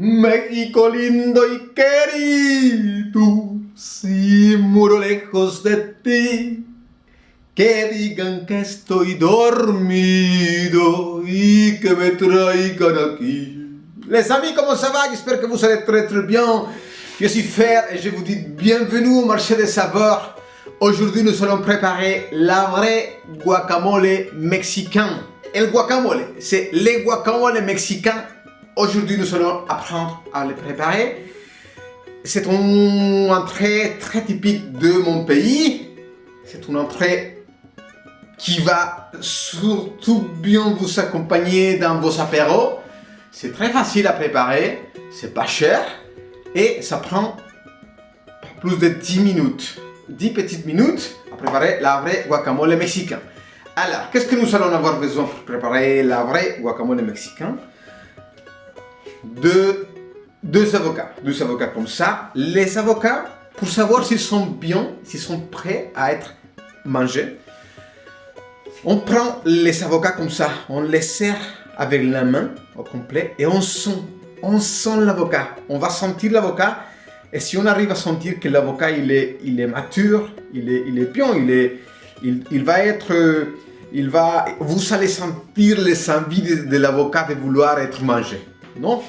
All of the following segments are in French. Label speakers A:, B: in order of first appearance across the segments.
A: México lindo y querido, si muero lejos de ti, que digan que estoy dormido y que me traigan aquí. Les amis, comment ça va? J'espère que vous allez très bien. Je suis Fer et je vous dis bienvenue au marché des saveurs. Aujourd'hui, nous allons préparer la vraie guacamole mexicain. El guacamole, c'est les guacamoles mexicains. Aujourd'hui, nous allons apprendre à les préparer. C'est une entrée très typique de mon pays. C'est une entrée qui va surtout bien vous accompagner dans vos apéros. C'est très facile à préparer, c'est pas cher et ça prend pas plus de 10 minutes. 10 petites minutes à préparer la vraie guacamole mexicain. Alors, qu'est-ce que nous allons avoir besoin pour préparer la vraie guacamole mexicain? Deux avocats comme ça. Les avocats, pour savoir s'ils sont bien, s'ils sont prêts à être mangés, on prend les avocats comme ça, on les serre avec la main au complet et on sent l'avocat. On va sentir l'avocat et si on arrive à sentir que l'avocat il est mature, il est bien, vous allez sentir les envies de l'avocat de vouloir être mangé. Non?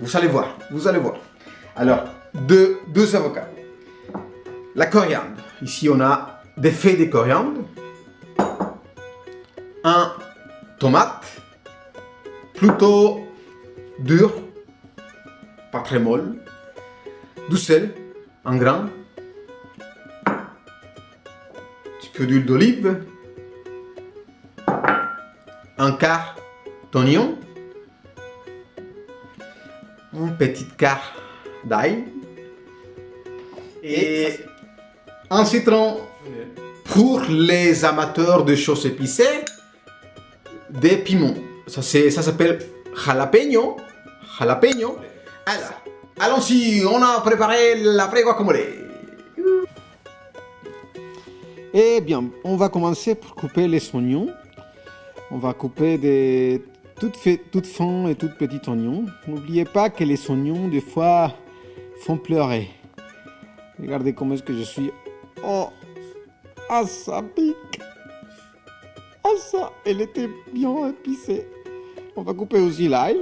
A: Vous allez voir. Alors, deux avocats. La coriandre. Ici, on a des feuilles de coriandre. Un tomate. Plutôt dur. Pas très molle. Du sel. En grain. Un petit peu d'huile d'olive. Un quart d'oignon. Une petite quart d'ail et un citron. Pour les amateurs de choses épicées, des piments. Ça s'appelle jalapeño. Alors, allons-y, on a préparé la vraie guacamole.
B: Eh bien, on va commencer par couper les oignons. On va couper des toutes fins et toutes petites oignons. N'oubliez pas que les oignons, des fois, font pleurer. Regardez comment est-ce que je suis. Oh, ah ça pique. Ah ça, elle était bien épicée. On va couper aussi l'ail.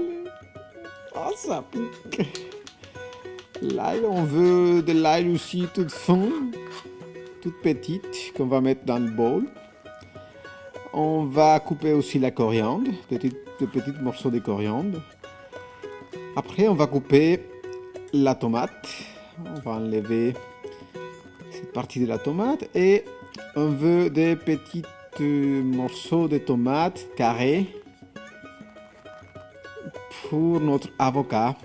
B: Ah ça pique. L'ail, on veut de l'ail aussi toute fin, toute petite, qu'on va mettre dans le bol. On va couper aussi la coriandre, de petits morceaux de coriandre. Après, on va couper la tomate. On va enlever cette partie de la tomate et on veut des petits morceaux de tomates carrés pour notre avocat,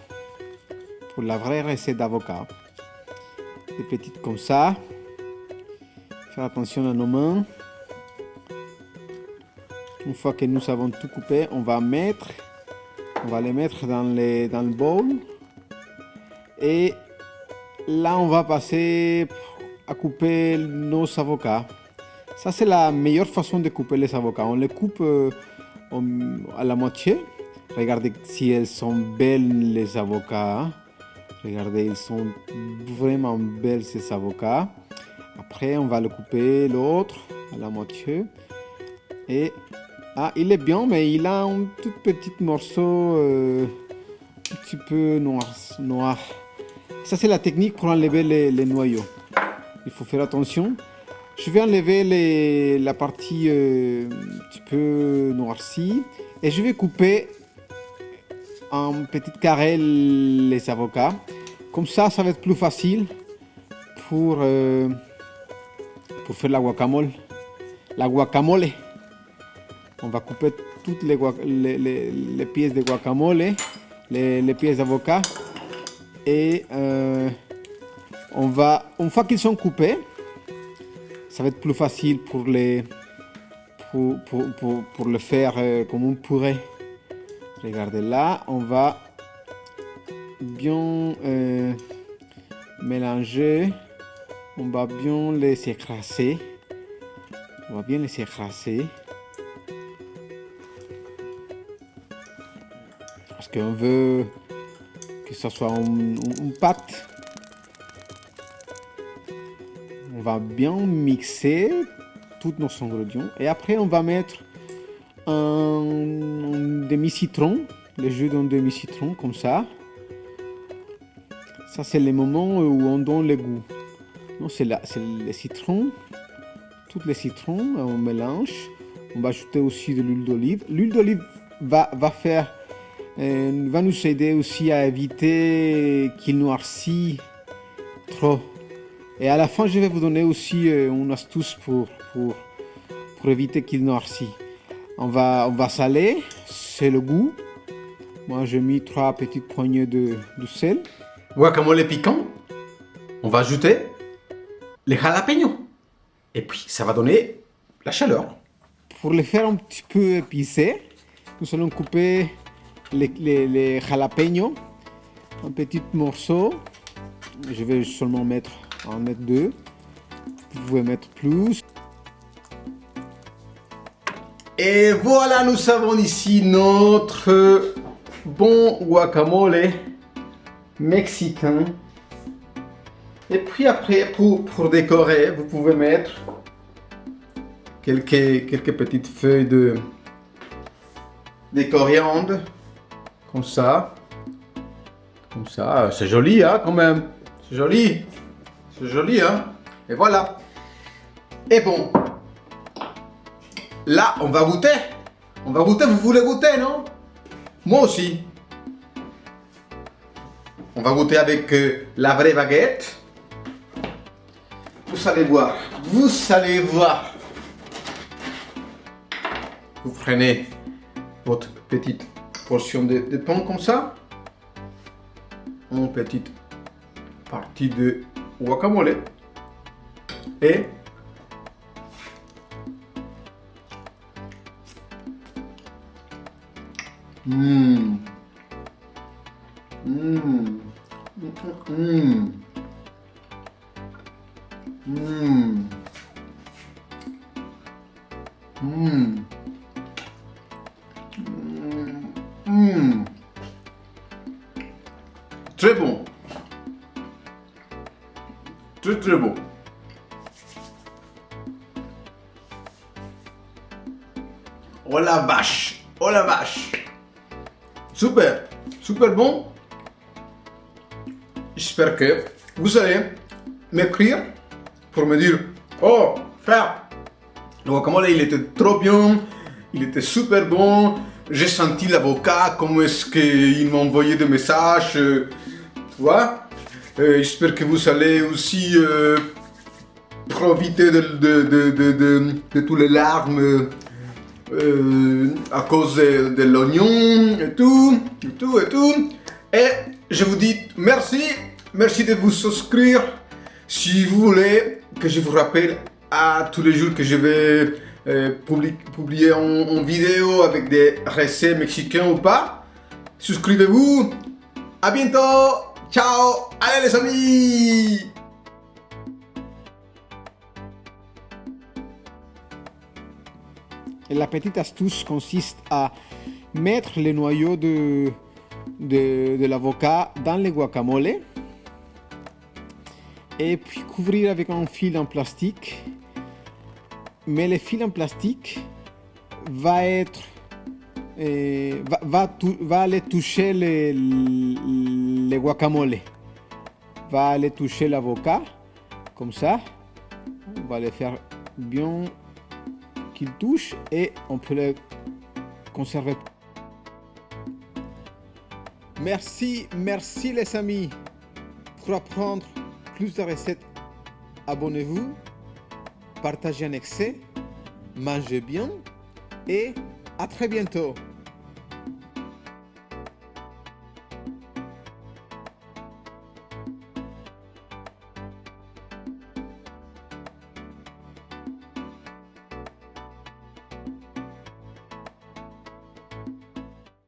B: pour la vraie recette d'avocat. Des petites comme ça. Faire attention à nos mains. Une fois que nous avons tout coupé, on va les mettre dans le bol. Et là, on va passer à couper nos avocats. Ça, c'est la meilleure façon de couper les avocats. On les coupe à la moitié. Regardez si elles sont belles, les avocats. Regardez, ils sont vraiment belles, ces avocats. Après, on va le couper l'autre à la moitié. Et il est bien, mais il a un tout petit morceau un petit peu noir. Ça, c'est la technique pour enlever les noyaux. Il faut faire attention. Je vais enlever la partie un petit peu noircie et je vais couper en petits carrés les avocats. Comme ça, ça va être plus facile pour faire la guacamole. La guacamole. On va couper toutes les pièces de guacamole, les pièces d'avocat. Et une fois qu'ils sont coupés, ça va être plus facile pour le faire comme un purée. Regardez là, on va bien mélanger. On va bien les écraser. Parce qu'on veut que ça soit une pâte. On va bien mixer tous nos ingrédients et après on va mettre un demi-citron, le jus d'un demi-citron comme ça. Ça c'est le moment où on donne le goût. Non, c'est le citron, tous les citrons, on mélange. On va ajouter aussi de l'huile d'olive. L'huile d'olive va nous aider aussi à éviter qu'il noircisse trop. Et à la fin, je vais vous donner aussi une astuce pour éviter qu'il noircisse. On va saler, c'est le goût. Moi, j'ai mis 3 petites poignées de sel.
A: Guacamole piquant, on va ajouter les jalapeños. Et puis, ça va donner la chaleur.
B: Pour le faire un petit peu épicé, nous allons couper les jalapeños en petits morceaux. Je vais seulement en mettre 2. Vous pouvez mettre plus.
A: Et voilà, nous avons ici notre bon guacamole mexicain. Et puis après, pour décorer, vous pouvez mettre quelques petites feuilles de coriandre. Comme ça. Comme ça. C'est joli, hein, quand même. C'est joli. C'est joli, hein. Et voilà. Et bon. Là, on va goûter. On va goûter. Vous voulez goûter, non? Moi aussi. On va goûter avec la vraie baguette. Vous allez voir. Vous allez voir. Vous prenez votre petite portion de pain comme ça. Une petite partie de guacamole. Et Mmh. Mmh. Mmh. Mmh. Mmh. Mmh. Très bon. Très très bon. Oh la vache. Oh la vache. Super. Super bon. J'espère que vous allez m'écrire pour me dire: oh frère, le guacamole il était trop bien, il était super bon, j'ai senti l'avocat, comment est-ce qu'il m'a envoyé des messages, tu vois. J'espère que vous allez aussi profiter de toutes les larmes à cause de l'oignon et tout. Et je vous dis merci. Merci de vous souscrire. Si vous voulez que je vous rappelle à tous les jours que je vais publier en vidéo avec des recettes mexicaines ou pas, souscrivez-vous. À bientôt. Ciao. Allez les amis.
B: Et la petite astuce consiste à mettre le noyau de l'avocat dans le guacamole et puis couvrir avec un fil en plastique. Mais le fil en plastique va aller toucher le guacamole, va aller toucher l'avocat comme ça. On va le faire bien qu'il touche et on peut le conserver. Merci les amis. Pour apprendre plus de recettes, abonnez-vous, partagez en excès, mangez bien et à très bientôt.